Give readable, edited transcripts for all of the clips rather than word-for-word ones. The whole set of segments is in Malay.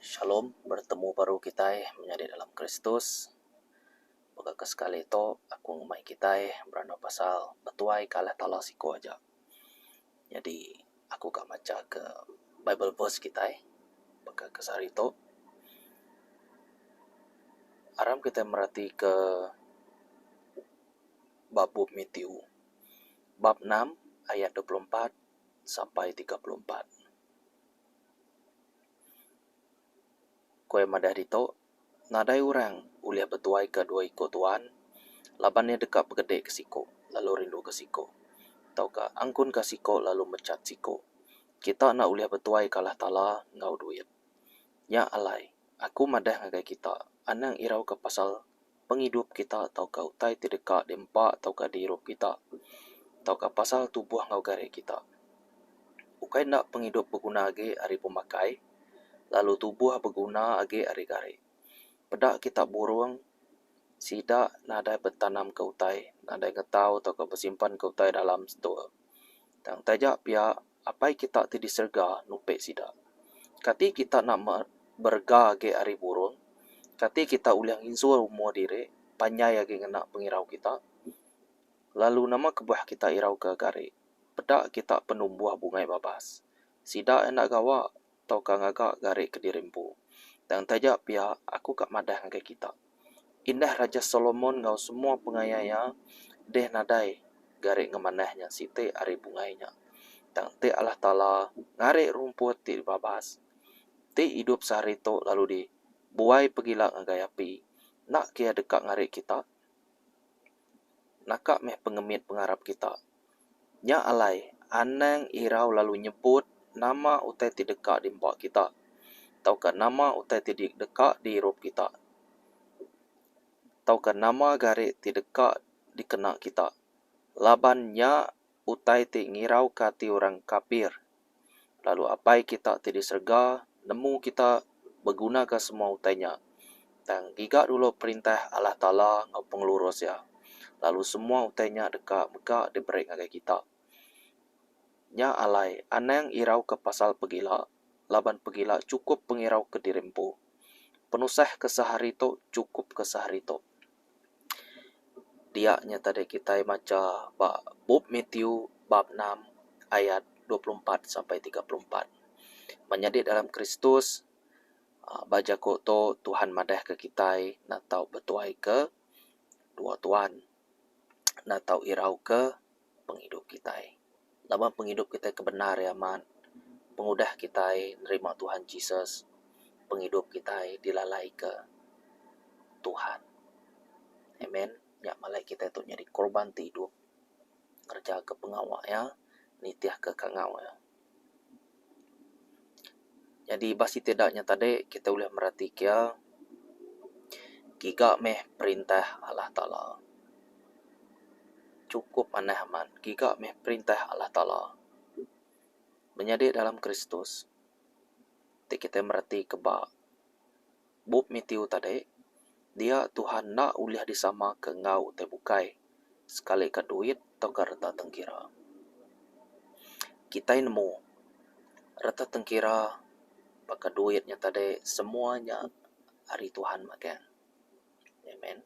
Shalom, bertemu baru kita menjadi dalam Kristus. Bagaimana sekali itu aku ngumai kita beranda pasal betuai kalah tala siko aja. Jadi aku gak baca ke Bible verse kita bagaimana kesar itu. Aram kita merhati ke bab Matthew bab 6 ayat 24 sampai 34. Kue madah itu nadai orang uliah betuai ke dua iko tuan, labannya dekat begede ke siko, lalu rindu ke siko. Taukah angkun ke siko lalu mecat siko. Kita nak uliah betuai kalah tala ngau duit. Ya alai, aku madah ngagai kita. Anang irau ke pasal penghidup kita taukah utai tideka dempak taukah di hirup kita. Taukah pasal tubuh ngau gare kita. Ukai nak penghidup berguna age hari pemakai, lalu tubuh berguna age hari gare. Pedak kita burung, sidak nadai bertanam ke utai, nadai ngetau taukah bersimpan ke utai dalam store. Tang tajak pihak apai kita ti diserga nupek sida. Kati kita nak berga ke ari burung, kati kita uliang insur umur diri, panyai age ngena pengirau kita. Lalu nama kebuah kita irau ke gare. Pedak kita penumbuh bungai babas. Sida enak gawa tau ka ngagak gare ke dirimpu. Dan tajak pihak aku kak madah ngake kita. Indah Raja Solomon ngau semua pengayanya deh nadai gare ngemanahnya site ari bungainya. Dan te Allah Ta'ala ngare rumput ti babas. Te hidup sehari to lalu di buai pegila ngagai api. Nak kia dekat ngare kita. Nakak meh pengemit pengarap kita. Nya alai, anang irau lalu nyebut nama utai ti dekat di mbak kita. Taukah nama utai ti dekat di hirup kita. Taukah nama gare ti dekat di kena kita. Labannya utai ti ngirau kati orang kafir. Lalu apai kita ti diserga, nemu kita berguna ke semua utainya. Dan gigak dulu perintah Allah Ta'ala ngau pengelurus ya. Lalu semua utainya dekat megak diberi ngagai kita. Nya alai, anang irau ke pasal pegila. Laban pegila cukup pengirau ke dirimpu. Penusah ke sehari to cukup ke sehari to. Dia nyata de kita maca bab Matthew bab 6 ayat 24 sampai 34. Menjadi dalam Kristus baja ko to Tuhan madah ke kita natau betuai ke dua tuan. Natau irau ke penghidup kita. Lama penghidup kita kebenar ya man. Pengudah kita nerima Tuhan Yesus. Penghidup kita dilalai ke Tuhan. Amen. Ya malai kita itu jadi korban hidup. Kerja ke pengawal ya. Nitiah ke kangau ya. Jadi basi tidaknya tadi kita boleh merhati kia. Giga meh perintah Allah Ta'ala. Cukup aneh man. Giga meh perintah Allah Ta'ala. Menjadi dalam Kristus. Kita merhati kebak. Bub Matthew tadi. Dia Tuhan nak uliah disama ke ngau tebukai. Sekali ke duit atau ke reta tengkira. Kita nemu. Reta tengkira. Pakai duitnya tadi. Semuanya hari Tuhan makan. Amen.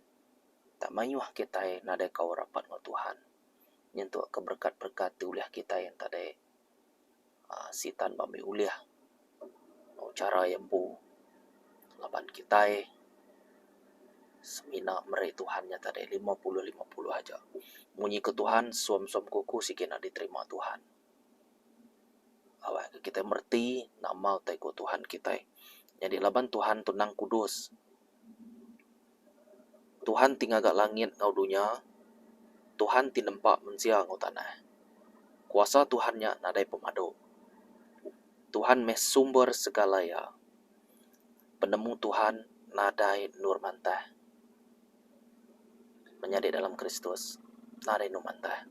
Tak mayuh kita nadai kau rapat dengan Tuhan. Nyentuh keberkat-berkat di uliah kita yang tadi. Sitan bami uliah. Cara yang bu. Laban kita semina merai Tuhannya tadi 50-50 aja. Munyi ke Tuhan, suam-suam kuku sikina diterima Tuhan. Awak kita merti nama utai ku Tuhan kita. Jadi laban Tuhan tunang kudus. Tuhan tinggal gak langit ngau dunia. Tuhan tinempak mensia ngau tanah. Kuasa Tuhannya nadai pemadu. Tuhan mes sumber segala ya. Penemu Tuhan nadai nur mantah. Menjadi dalam Kristus. Nadai nur mantah.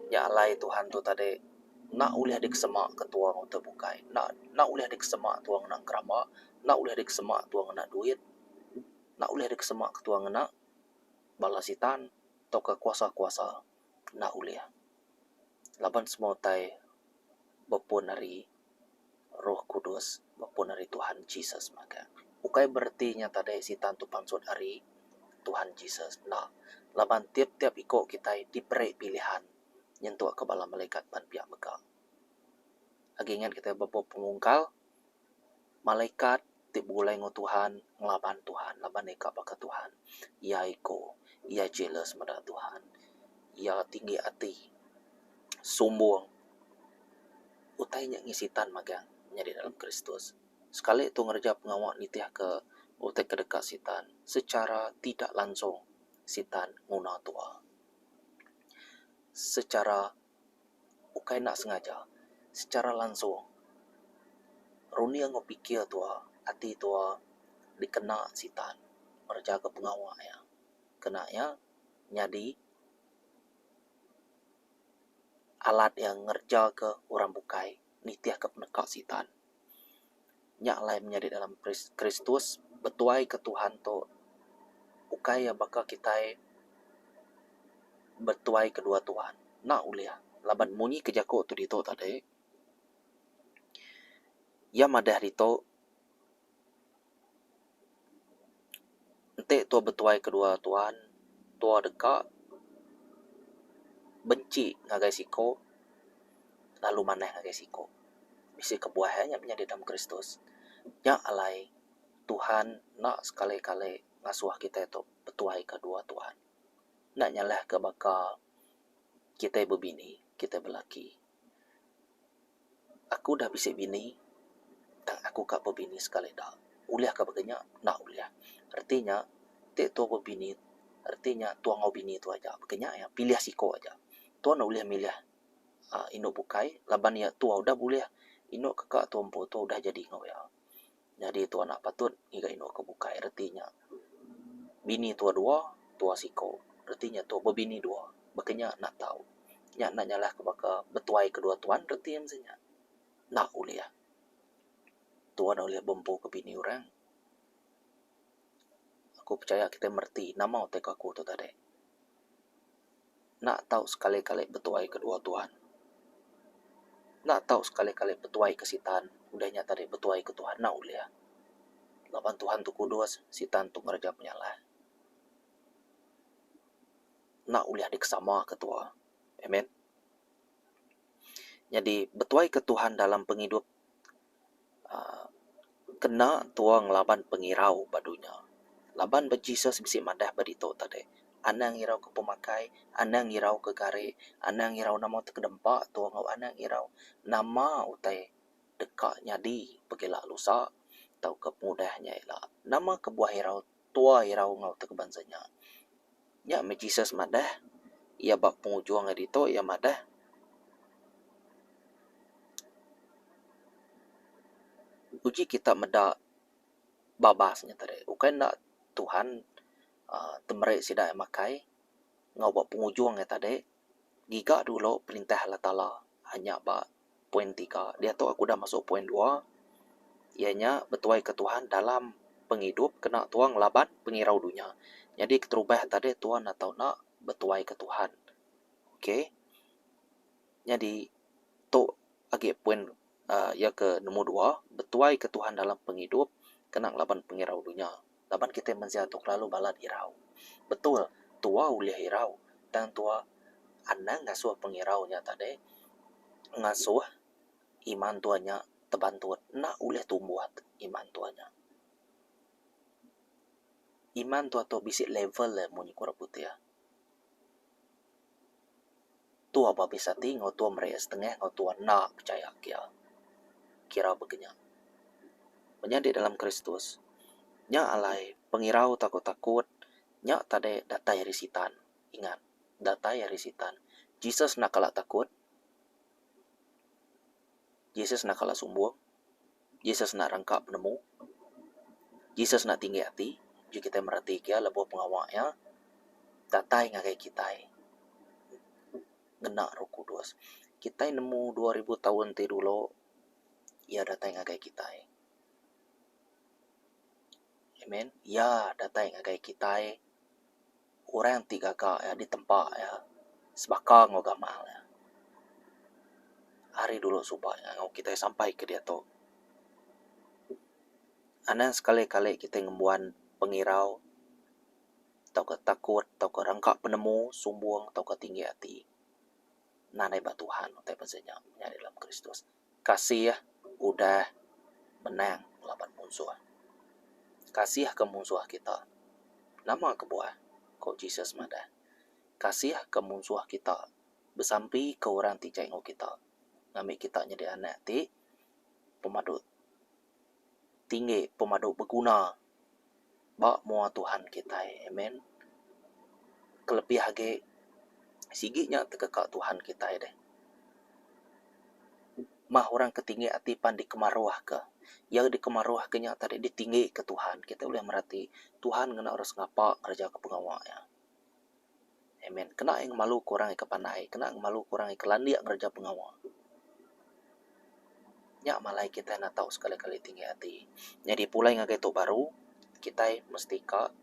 Ya alai Tuhan tu tadi. Nak uliah dik semak ketua ngau terbukai. Nak uliah dik semak tuang nak kerama. Nak uliah dik semak tuang nak duit. Nak uliah dik semak ketua ngena. Balasitan. Atau ke kuasa-kuasa. Nak uliah. Laban semua tai. Bepun hari. Roh Kudus maupun dari Tuhan Yesus maka. Ukai berarti tadi sitan tu pansut hari Tuhan Yesus. Nah, laban tiap-tiap iko kita diberi pilihan nyentuh ke bala malaikat ban pihak mega. Agingan kita bapa pengungkal malaikat tibulai ngo Tuhan ngelaban Tuhan, laban eka baka Tuhan. Ia iko, ia jealous pada Tuhan. Ia tinggi hati, sombong. Utainya ngisitan magang menjadi dalam Kristus. Sekali itu ngerja pengawak nitiah ke utai kedekat sitan secara tidak langsung sitan nguna tua. Secara ukai nak sengaja, secara langsung Roni yang ngopikir tua, hati tua dikena sitan ngerja ke pengawak ya. Kena ya nyadi alat yang ngerja ke orang bukai nitiah ke penekak sitan. Nyak lain menjadi dalam Kristus betuai ke Tuhan to ukai ya baka kita bertuai kedua Tuhan. Nak uliah laban munyi kejako tu dito tadi. Ya madah dito ente tua betuai kedua Tuhan, tua dekat benci ngagai siko lalu maneh ngagai siko. Bisi kebuahannya menjadi dalam Kristus. Nyak alai Tuhan nak sekali-kali ngasuh kita itu betuai kedua Tuhan. Nak nyalah ke baka kita berbini, kita berlaki. Aku dah bisa bini, tak aku kak berbini sekali dah. Uliah ke baganya, nak uliah. Artinya, tak tua berbini, artinya tua ngau bini tu aja. Baganya ya, pilih siko aja. Tua nak uliah milih ino bukai, laban ya tua udah boleh. Ino kakak tua empu tu udah jadi ngau ya. Jadi tua nak patut, iga ino ke bukai. Artinya, bini tua dua, tua siko. Artinya tua berbini dua. Baganya nak tahu. Nyak nak nyalah ke baka betuai kedua tuan, artinya misalnya. Nak uliah. Tuan nak uliah bompo ke bini orang. Aku percaya kita merti nama otak aku tu tadi. Nak tahu sekali-kali betuai kedua Tuhan. Nak tahu sekali-kali betuai ke sitan. Udahnya tadi betuai ke Tuhan. Nak uliah. Laban Tuhan tu kudus, sitan tu ngerja penyalah. Nak uliah dikesama ketua. Amen. Jadi betuai ke Tuhan dalam penghidup kena tua ngelaban pengirau badunya. Laban bejisa sebisi madah badito tadi. Anang irau ke pemakai, anang irau ke kare, anang irau nama te kedempak, tua ngau anang irau nama utai dekak nyadi pegila lusa, tau ke mudahnya ila. Nama ke buah irau, tua irau ngau te kebansanya. Ya me Jesus madah, ia bak pengujuang edito, ia madah. Uji kita medak babasnya tadi. Ukai nak Tuhan temerik sidak makai ngau buat pengujung tadi giga dulu perintah Allah Ta'ala hanya poin 3 dia tu aku dah masuk poin 2 ianya betuai ke Tuhan dalam penghidup kena tuang laban pengirau dunia. Jadi keterubah tadi Tuhan atau nak betuai ke Tuhan. Okey. Jadi tu lagi poin ya ke nombor 2 betuai ke Tuhan dalam penghidup kena laban pengirau dunia. Laban kita menziatuk lalu balad irau. Betul, tua uliah irau. Dan tua anang ngasuh pengiraunya tadi. Ngasuh iman tuanya terbantu. Nak uliah tumbuh iman tuanya. Iman tua tu bisik level le munyi kurang putih ya. Tua apa bisa tinggal tua mereka setengah ngau tua nak percaya kia. Kira begini. Menjadi dalam Kristus. Nya alai pengirau takut-takut. Nya tadi data dari sitan. Ingat, data dari sitan. Jesus nak kalah takut. Jesus nak kalah sombong. Jesus nak rangkap penemu. Jesus nak tinggi hati. Jika kita merhati kia lebuh pengawaknya. Data yang ngagai kita. Ngena Roh Kudus. Kita nemu 2000 tahun ti dulu. Ya data yang ngagai kita. Amen. Ya data yang ngagai kita. Orang yang tiga kak ya di tempat ya. Sebakar ngau gamal ya. Hari dulu subah ya, kita sampai ke dia tu. Ana sekali-kali kita ngembuan pengirau, tau ke takut, tau ke rangkak penemu, sumbung, tau ke tinggi hati. Nanai ba Tuhan, utai pasanya dalam Kristus. Kasih ya, udah menang lawan musuh. Kasih ke musuh kita. Nama kebuah, kau Jesus mada. Kasih ke musuh kita. Besampi ke orang ti cengok kita. Ngambil kita jadi anak ti pemadut tinggi, pemadut berguna. Bak mua Tuhan kita, amen. Kelebih hage sigitnya tekekak Tuhan kita deh. Mah orang ketinggi hati pan dikemaruah ke. Yang dikemaruah kenya tadi ditinggi ke Tuhan. Kita boleh merhati Tuhan kena harus ngapa kerja ke pengawal ya. Amen. Kena yang malu kurang ke panai, kena yang malu kurang ke landia kerja pengawal. Nya malai kita nak tahu sekali-kali tinggi hati. Jadi pulai ngagai tu baru kita mesti ka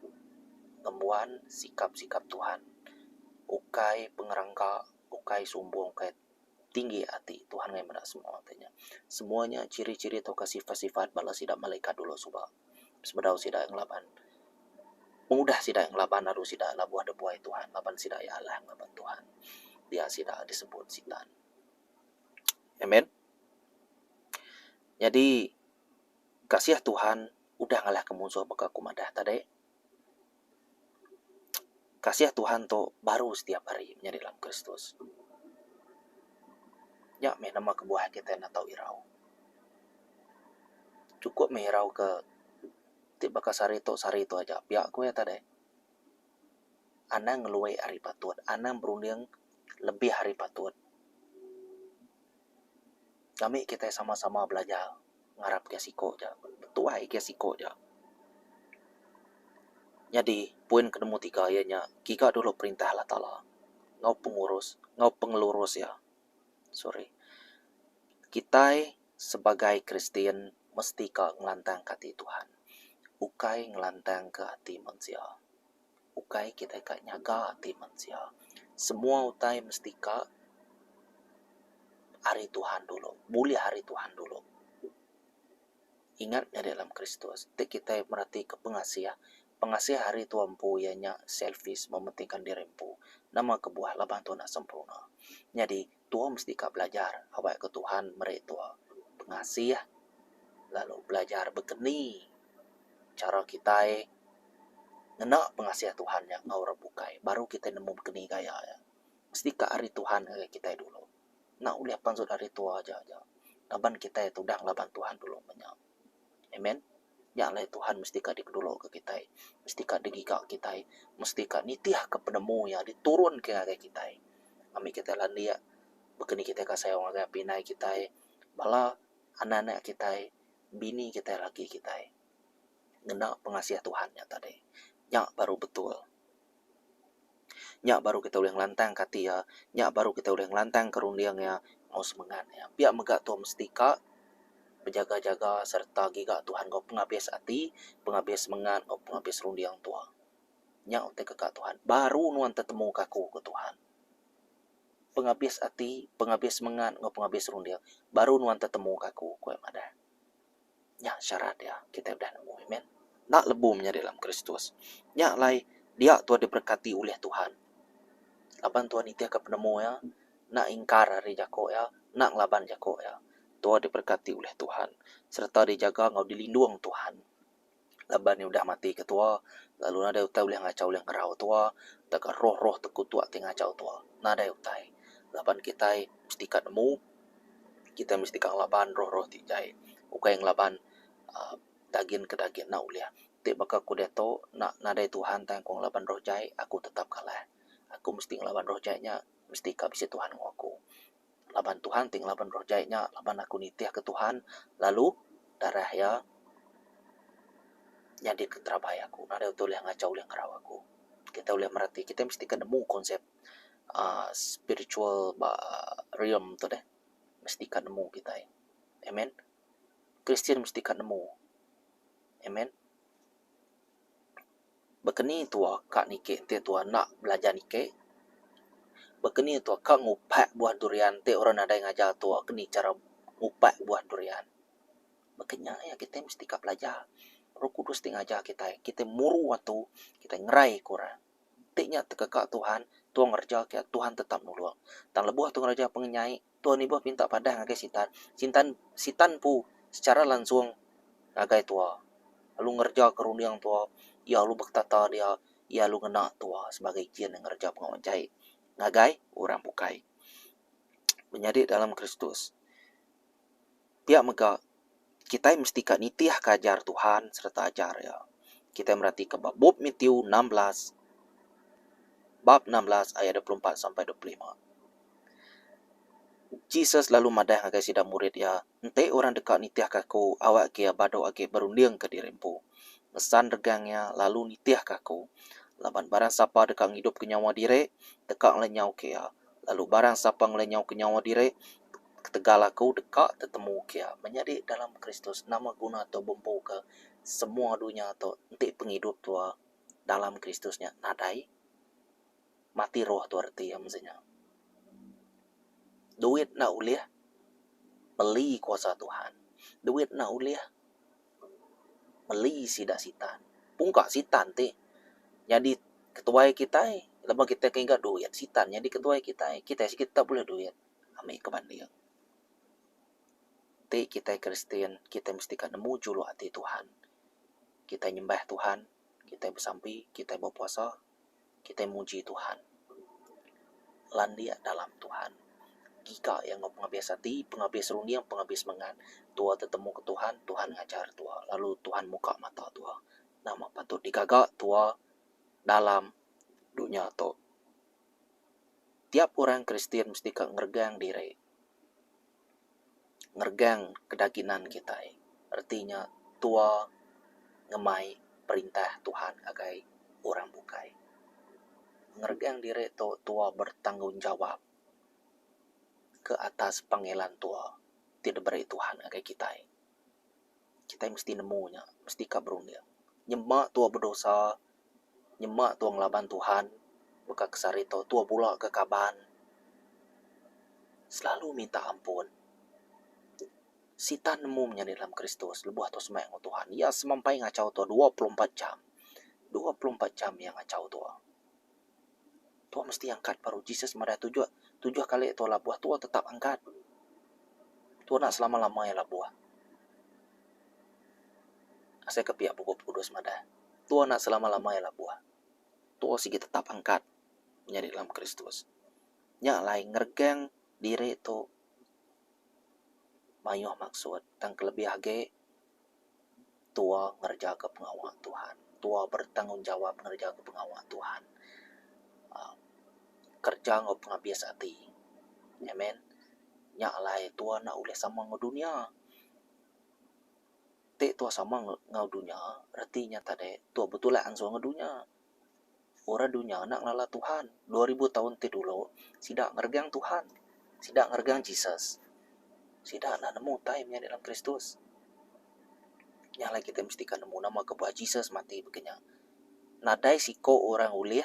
ngembuan sikap-sikap Tuhan. Ukai pengerangka, ukai sumbung, ukai tinggi hati. Tuhan ngai mana semua artinya. Semuanya ciri-ciri atau sifat-sifat balas sidak malaikat dulu subah. Sebedau sidak yang laban. Mudah sidak yang laban harus sidak labuah debuai Tuhan. Laban sidak ya Allah laban Tuhan. Dia sidak disebut sitan. Amen. Jadi kasih Tuhan udah ngalah ke musuh baka kumadah tadi. Kasih Tuhan tu baru setiap hari menjadi dalam Kristus. Ya, nama kebuah kita nak tahu irau. Cukup merau ke tiba ke sari tu aja. Pihak gue tadi. Ana ngeluai hari patut. Ana berunding lebih hari patut. Kami kita sama-sama belajar ngarap ke siko aja. Betuai ke siko aja. Jadi, poin kedemu tiga ianya, kika dulu perintah Allah Ta'ala. Ngau pengelurus ya. Kita sebagai Kristen mesti ka ngelantang ke hati Tuhan. Ukai ngelantang ke hati manusia. Ukai kita ka nyaga hati manusia. Semua utai mesti ka hari Tuhan dulu. Mulia hari Tuhan dulu. Ingatnya dalam Kristus. Kita merhati ke pengasih. Pengasih hari Tuhan pu ianya selfish, mementingkan dirimu. Nama kebuah laban Tuhan sempurna. Jadi Tuhan mesti ka belajar. Awak ke Tuhan mereka pengasih. Lalu belajar berkeni. Cara kita ngena pengasih Tuhan yang ngau bukai. Baru kita nemu berkeni gaya. Mesti ka hari Tuhan kita dulu. Nak uliah pansut hari tua aja. Laban kita itu dah laban Tuhan dulu banyak. Amen. Ya lah Tuhan mesti ka dulu ke kita. Mesti ka digika kita. Mesti ka nitiah ke penemu ya diturun ke kita. Kami kita landia. Bekeni kita ka sayang agak pinai kita. Bala anak-anak kita. Bini kita lagi kita. Ngena pengasih Tuhannya tadi. Ya baru betul. Nya baru kita boleh ngelantang kati ya. Nya baru kita boleh ngelantang kerundiang ya. Mau semangat ya. Biar megak Tuhan mesti ka berjaga-jaga serta giga Tuhan kau pengabis hati, pengabis semangat, kau pengabis rundiang tua. Nya untuk kekak Tuhan. Baru nuan tetemu kaku ke Tuhan. Pengabis hati, pengabis semangat, kau pengabis rundiang. Baru nuan tetemu kaku kau yang ada. Nya syarat ya. Kita udah nemu. Amen. Nak lebumnya dalam Kristus. Nya lai dia Tuhan diberkati oleh Tuhan. Laban Tuhan itu ke penemu ya. Nak ingkar hari jako ya. Nak laban jako ya. Tuhan diberkati oleh Tuhan. Serta dijaga ngau dilindung Tuhan. Laban yang udah mati ketua. Lalu nada utai boleh ngacau boleh ngerau tua. Taka roh-roh tekutua tinggal ngacau tua. Nada utai. Laban kita mesti kat nemu. Kita mesti kat laban roh-roh tijai. Ukai yang laban daging ke daging nak uliah. Tik bakal aku deto nak nada Tuhan tangkong laban roh jai. Aku tetap kalah. Aku mesti ngelaban roh jainya, mesti kabisi Tuhan aku. Laban Tuhan ting laban roh jainya, laban aku nitiah ke Tuhan, lalu darah ya jadi keterabay aku. Nada betul yang ngacau yang ngerau aku. Kita boleh merhati, kita mesti ketemu konsep spiritual realm tu deh. Mesti ketemu kita. Amen. Kristian mesti ketemu. Amen. Bekeni tua kak nike te tua nak belajar nike. Bekeni tua kak ngupak buah durian te orang ada yang ngajar tua keni cara ngupak buah durian. Makanya ya kita mesti kak belajar. Roh Kudus ti ngajar kita muru waktu kita ngerai kurang. Tiknya tekekak Tuhan, Tuhan ngerja kia Tuhan tetap nulung. Tang lebuh tu ngerja pengenyai, Tuhan ibu pinta padah ngagai sitan pu secara langsung ngagai tua. Lalu ngerja keruniang tua, ya lu bertata dia, ya lu ngena tua sebagai jian yang ngerja pengawancai. Ngagai orang bukai. Menjadi dalam Kristus. Pihak mega kita mesti kak nitiah kajar Tuhan serta ajar ya. Kita merhati ke bab Matius 16 bab 16 ayat 24 sampai 25. Jesus lalu madah ngagai sida murid ya, ente orang dekat nitiah kaku awak kia bado ake berunding ke dirimpu. Mesan regangnya lalu nitiah kaku. Laban barang siapa dekat hidup ke nyawa dire, dekat ngelenyau kia. Lalu barang siapa ngelenyau ke nyawa dire, ketegal aku dekat tetemu kia. Menjadi dalam Kristus nama guna atau bumpu ke semua dunia atau ente penghidup tua dalam Kristusnya nadai mati roh tu arti yang maksudnya. Duit nak uliah beli kuasa Tuhan. Duit nak uliah beli sidak sitan. Pungkak sitan ti. Jadi ketua kita lama kita keingat duit sitan. Jadi ketua kita sikit tak boleh duit. Ambil kebanding. Ti kita Kristen, kita mesti kan nemu julu hati Tuhan. Kita nyembah Tuhan, kita bersampi, kita berpuasa, kita muji Tuhan. Landia dalam Tuhan. Jika yang pengabis hati, pengabis runiang, pengabis mengan. Tua tetemu ke Tuhan, Tuhan ngajar tua. Lalu Tuhan muka mata tua. Nama patut digagak tua dalam dunia tu. Tiap orang Kristen mesti ngergang diri. Ngergang kedaginan kita. Artinya tua ngemai perintah Tuhan agai orang bukai. Ngergang diri tu tua bertanggung jawab ke atas panggilan tua tidak beri Tuhan agai kita. Kita mesti nemunya, mesti kabrungnya. Nyemak tua berdosa, nyemak tua ngelaban Tuhan, buka kesari tua pula ke kaban. Selalu minta ampun. Sitan nemu menjadi dalam Kristus, lebuh tu semayang Tuhan. Ya semampai ngacau tua 24 jam. 24 jam yang ngacau tua. Tua mesti angkat baru Jesus marah tujuh kali tua labuah tua tetap angkat. Tua nak selama-lama ya labuah. Saya ke pihak pokok kudus madah. Tua nak selama-lama ya labuah. Tua sih tetap angkat menjadi dalam Kristus. Nya lain ngergeng diri tu mayuh maksud tang kelebih age tua ngerja ke pengawal Tuhan. Tua bertanggung jawab ngerja ke pengawal Tuhan. Kerja ngau pengabis hati. Amen. Nya lai tua nak uleh sama ngau dunia. Te tua sama ngau dunia. Artinya tadi tua betul lah ansur ngau dunia. Orang dunia nak ngala Tuhan. 2000 tahun ti dulu. Sidak ngergang Tuhan. Sidak ngergang Jesus. Sidak nak nemu time-nya dalam Kristus. Nya lai kita mesti kan nemu nama kebuah Jesus mati begini. Nadai siko orang ulih.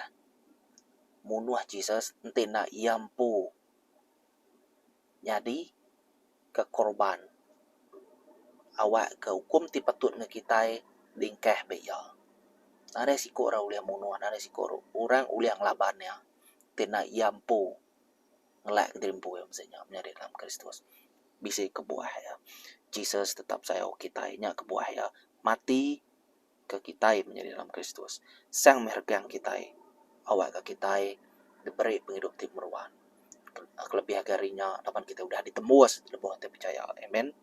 Munuh Jesus ente nak yampu. Jadi ke korban. Awak ke hukum ti patut nge kita dingkeh beya. Ada siko orang uliah munuh, ada siko orang uliah ngelabannya. Ente nak yampu. Ngelak dirimpu ya maksudnya menjadi dalam Kristus. Bisa kebuah ya. Jesus tetap saya kita nya kebuah ya. Mati ke kita menjadi dalam Kristus. Sang mergang kita. Awak ke kita diberi penghidup timuruan. Kelebihan agarinya dapat kita udah ditembus lebih kita percaya. Amen.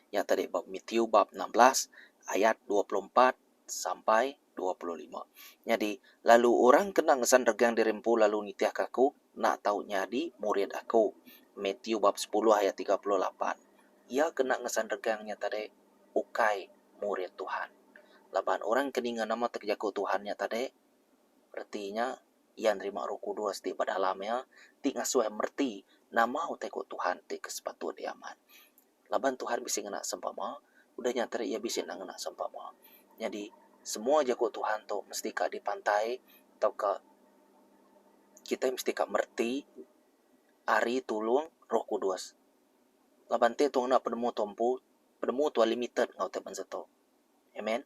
Yang tadi bab Matius bab 16 ayat 24 sampai 25. Jadi lalu orang kena ngesan regang dirimpu lalu nitiah kaku nak tahu nyadi murid aku. Matius bab 10 ayat 38. Ia kena ngesan regangnya tadi ukai murid Tuhan. Laban orang keningan nama terjaku Tuhannya tadi artinya yang terima Roh Kudus di pada dalamnya ti ngasuh merti nama uteko Tuhan ti kesepatu diaman. Laban Tuhan bisa ngena sempama udah nyatari ia bisa ngena sempama. Jadi semua jago Tuhan tu mesti ka di pantai atau ke kita mesti ka merti ari tulung Roh Kudus. Laban te tu nak penemu tompu penemu tu limited ngau te banseto. Amen.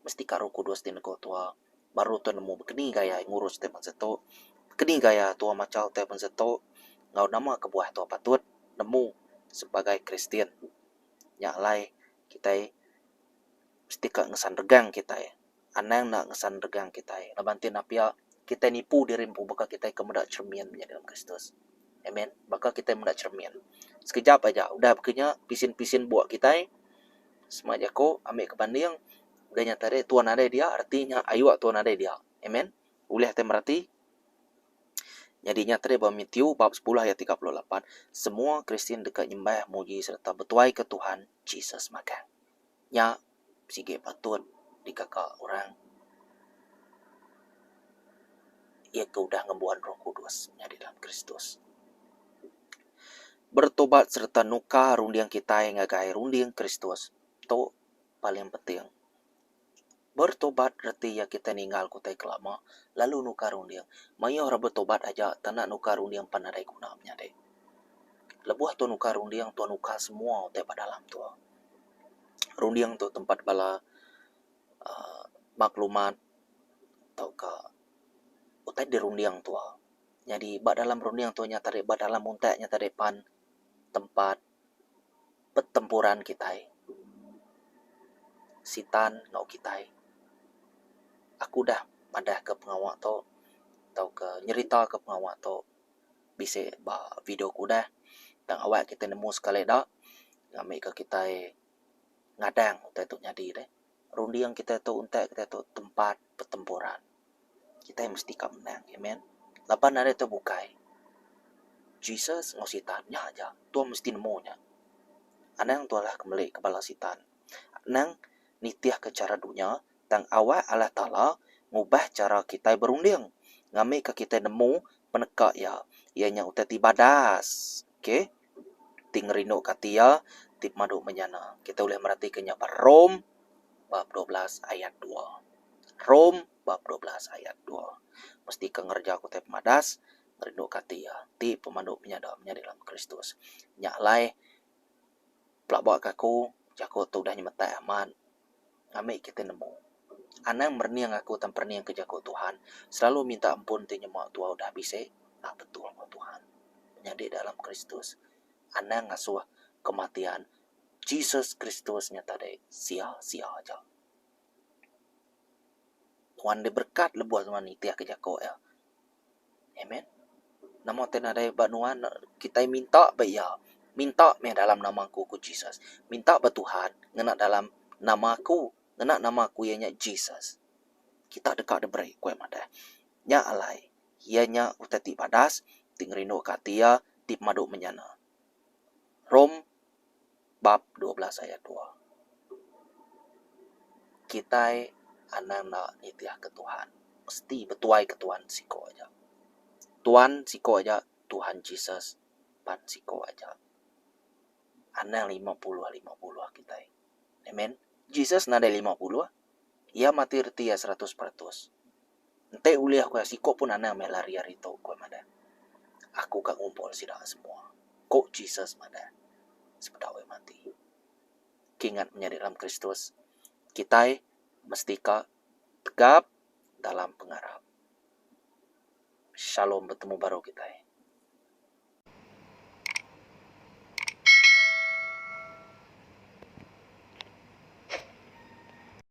Mesti ka Roh Kudus tinego tua baru tu nemu bekeni gaya ngurus te seto. Bekeni gaya tua macau te seto. Ngau nama kebuah tua patut nemu sebagai Kristian. Nyak lai kita mesti ka ngesan regang kita anang nak ngesan regang kita labantin apia kita nipu diri mpu baka kita kemudak cermin menjadi dalam Kristus. Amen. Baka kita mendak cermin. Sekejap aja udah bekenya pisin-pisin buat kita semaja ko ambil kebanding udah nyata deh Tuhan ada dia artinya ayu Tuhan ada dia. Amen. Ulih te merati jadi nyata deh Matius bab 10 ayat 38 semua Kristen dekat nyembah muji serta bertuai ke Tuhan Jesus makan. Nya sige patut di kakak orang ia udah ngembuan Roh Kudus di dalam Kristus. Bertobat serta nuka rundiang kita yang ngagai rundiang Kristus. Itu paling penting. Bertobat berarti ya kita ninggal kutai kelama lalu nuka rundiang. Mayo orang bertobat aja tanah nuka rundiang panadai gunanya deh. Lebuah tu nuka rundiang tu nuka semua utai pada dalam tu. Rundiang tu tempat bala maklumat atau ke utai di rundiang tu. Jadi bak dalam rundiang tu nyata dek bak dalam untai nyata depan tempat pertempuran kita. Sitan ngau kita. Aku dah madah ke pengawak tu atau ke nyerita ke pengawak tu bisa ba video ku dah dan awak kita nemu sekali dak ngambil ke kita ngadang utai tu nyadi deh. Rundiang kita tu untai kita tu tempat pertempuran. Kita mesti ka menang, amen. Lapan ada tu bukai. Jesus ngau sitannya aja. Tuan mesti nemunya. Anang tu lah kembali ke bala sitan. Anang nitiah ke cara dunia. Tang awak Allah Ta'ala ngubah cara kita berunding. Ngambil ke kita nemu penekak ya. Ianya utai tibadas. Okay. Ting rindu katia. Tip madu menyana. Kita boleh merhatikannya pada Rom. Bab 12 ayat 2. Rom. Bab 12 ayat 2. Mesti ke ngerja kutai pemadas. Rindu katia. Ti pemandu menyadap dalam Kristus. Nyak lai. Pelabak kaku. Jago tu dah nyemetai aman. Ngambil kita nemu. Anang merniang aku tan perniang ke jago Tuhan. Selalu minta ampun ti nyemak tua udah bisa. Nah betul kau Tuhan. Menyadi dalam Kristus. Anang ngasuh kematian. Jesus Kristus nyata deh. Sia-sia aja. Tuhan diberkat lebuah Tuhan itiah ke jago ya. Amen. Nama tena dai banuan kita minta bayar. Minta me dalam namaku ku Jesus. Minta ba Tuhan ngena dalam namaku. Ngena namaku ianya Jesus. Kita dekat de beri kue mada. Nya alai. Ianya utati padas. Ting rindu katia. Tip madu menyana. Rom. Bab 12 ayat 2. Kita anang na nitiah ke Tuhan. Mesti betuai ke Tuhan siko aja. Tuhan siko aja. Tuhan Jesus. Pan siko aja. Anang 50 kita. Amen. Jesus nada 50. Ia mati reti ya 100%. Ente uliah ko siko pun anang melari itu ko mada. Aku kak ngumpul sida semua. Kok Jesus mada. Sepedawe mati. Kingat menjadi dalam Kristus. Kita mesti ka tegap dalam pengarap. Shalom bertemu baru kita.